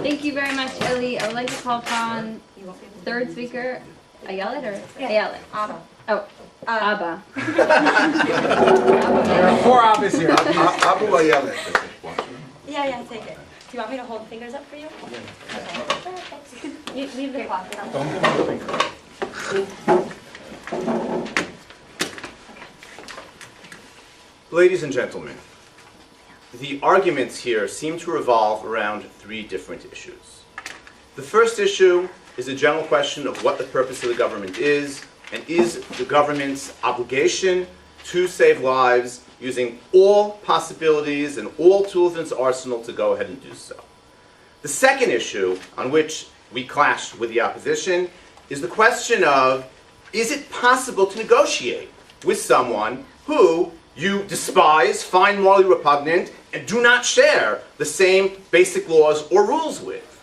Thank you very much, Ellie. I would like to call upon third speaker, Ayelet or Ayelet? Abba. Oh, Abba. There are 4 Abbas here. Abu Ayelet. Yeah, take it. Do you want me to hold the fingers up for you? Okay. You leave the cloth. Ladies and gentlemen, the arguments here seem to revolve around 3 different issues. The first issue is a general question of what the purpose of the government is, and is the government's obligation to save lives using all possibilities and all tools in its arsenal to go ahead and do so. The second issue on which we clashed with the opposition is the question of, is it possible to negotiate with someone who you despise, find morally repugnant, and do not share the same basic laws or rules with?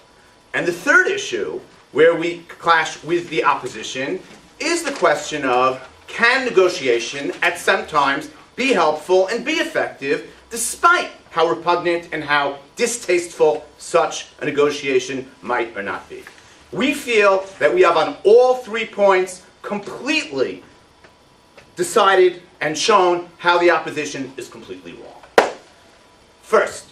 And the third issue, where we clash with the opposition, is the question of, can negotiation at some times be helpful and be effective, despite how repugnant and how distasteful such a negotiation might or not be? We feel that we have on all 3 points completely decided and shown how the opposition is completely wrong. First,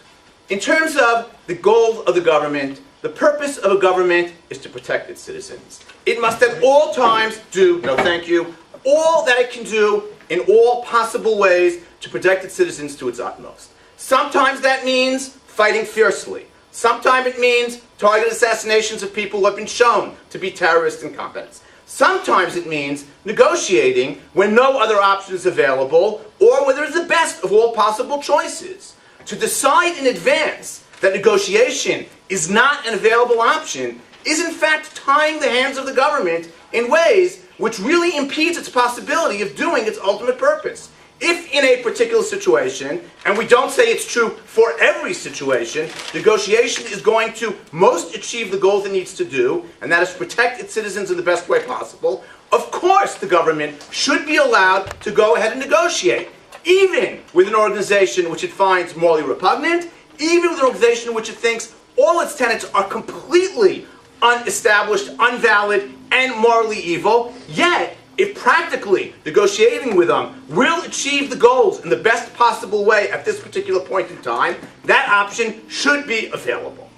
in terms of the goal of the government, the purpose of a government is to protect its citizens. It must at all times do, no thank you, all that it can do in all possible ways to protect its citizens to its utmost. Sometimes that means fighting fiercely. Sometimes it means targeted assassinations of people who have been shown to be terrorists and combatants. Sometimes it means negotiating when no other option is available, or when there's the best of all possible choices. To decide in advance that negotiation is not an available option is in fact tying the hands of the government in ways which really impedes its possibility of doing its ultimate purpose. If in a particular situation, and we don't say it's true for every situation, negotiation is going to most achieve the goals it needs to do, and that is protect its citizens in the best way possible, of course the government should be allowed to go ahead and negotiate, even with an organization which it finds morally repugnant, even with an organization which it thinks all its tenets are completely unestablished, invalid, and morally evil, yet if practically negotiating with them will achieve the goals in the best possible way at this particular point in time, that option should be available.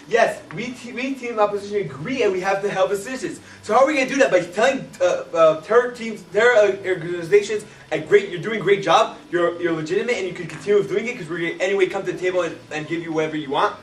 Yes, we team opposition agree, and we have to help the citizens. So how are we going to do that? By telling terror teams, terror organizations, you're doing a great job, you're legitimate, and you can continue with doing it because we're going to anyway come to the table and give you whatever you want?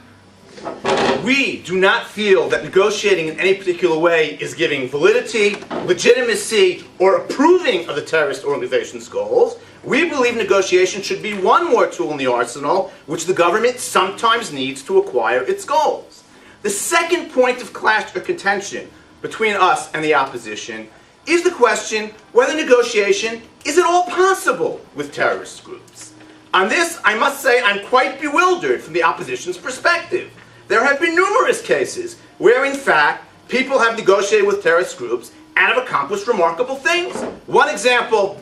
We do not feel that negotiating in any particular way is giving validity, legitimacy, or approving of the terrorist organization's goals. We believe negotiation should be one more tool in the arsenal which the government sometimes needs to acquire its goals. The second point of clash or contention between us and the opposition is the question whether negotiation is at all possible with terrorist groups. On this, I must say I'm quite bewildered from the opposition's perspective. There have been numerous cases where, in fact, people have negotiated with terrorist groups and have accomplished remarkable things. One example,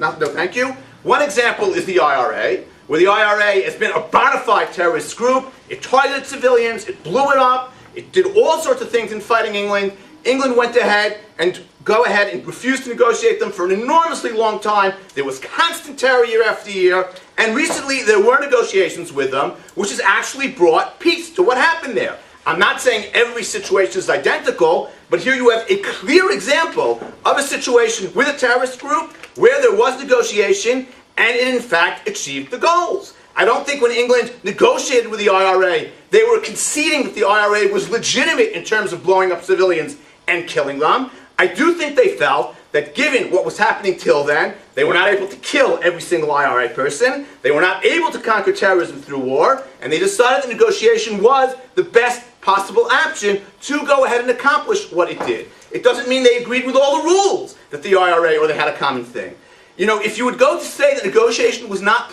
one example is the IRA, where the IRA has been a bona fide terrorist group. It targeted civilians, it blew it up, it did all sorts of things in fighting England. England went ahead and refused to negotiate them for an enormously long time. There was constant terror year after year, and recently there were negotiations with them, which has actually brought peace to what happened there. I'm not saying every situation is identical, but here you have a clear example of a situation with a terrorist group where there was negotiation and it in fact achieved the goals. I don't think when England negotiated with the IRA, they were conceding that the IRA was legitimate in terms of blowing up civilians and killing them. I do think they felt that given what was happening till then, they were not able to kill every single IRA person, they were not able to conquer terrorism through war, and they decided that negotiation was the best possible option to go ahead and accomplish what it did. It doesn't mean they agreed with all the rules that the IRA or they had a common thing. You know, if you would go to say that negotiation was not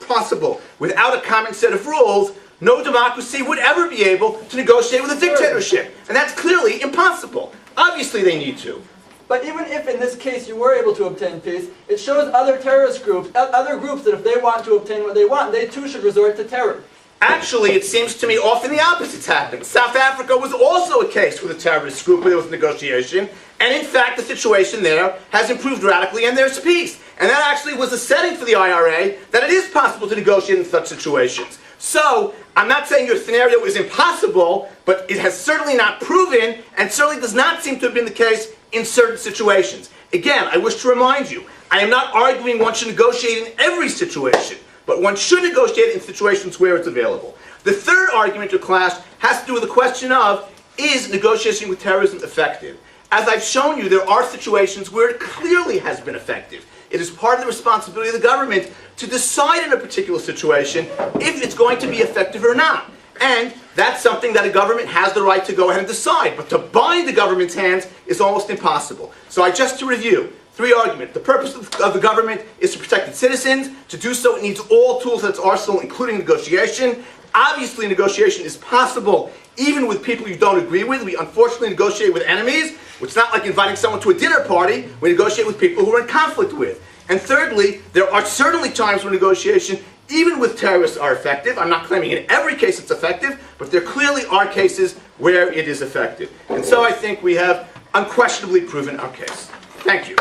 possible without a common set of rules, no democracy would ever be able to negotiate with a dictatorship. And that's clearly impossible. Obviously they need to. But even if in this case you were able to obtain peace, it shows other terrorist groups, other groups that if they want to obtain what they want, they too should resort to terror. Actually, it seems to me often the opposite's happening. South Africa was also a case with a terrorist group where there was negotiation, and in fact the situation there has improved radically and there's peace. And that actually was a setting for the IRA that it is possible to negotiate in such situations. So, I'm not saying your scenario is impossible, but it has certainly not proven, and certainly does not seem to have been the case in certain situations. Again, I wish to remind you, I am not arguing one should negotiate in every situation, but one should negotiate in situations where it's available. The third argument or clash has to do with the question of, is negotiation with terrorism effective? As I've shown you, there are situations where it clearly has been effective. It is part of the responsibility of the government to decide in a particular situation if it's going to be effective or not. And that's something that a government has the right to go ahead and decide. But to bind the government's hands is almost impossible. So just to review, three arguments. The purpose of the government is to protect its citizens. To do so, it needs all tools at its arsenal, including negotiation. Obviously, negotiation is possible even with people you don't agree with. We unfortunately negotiate with enemies. It's not like inviting someone to a dinner party. We negotiate with people who we're in conflict with. And thirdly, there are certainly times when negotiation, even with terrorists, are effective. I'm not claiming in every case it's effective, but there clearly are cases where it is effective. And so I think we have unquestionably proven our case. Thank you.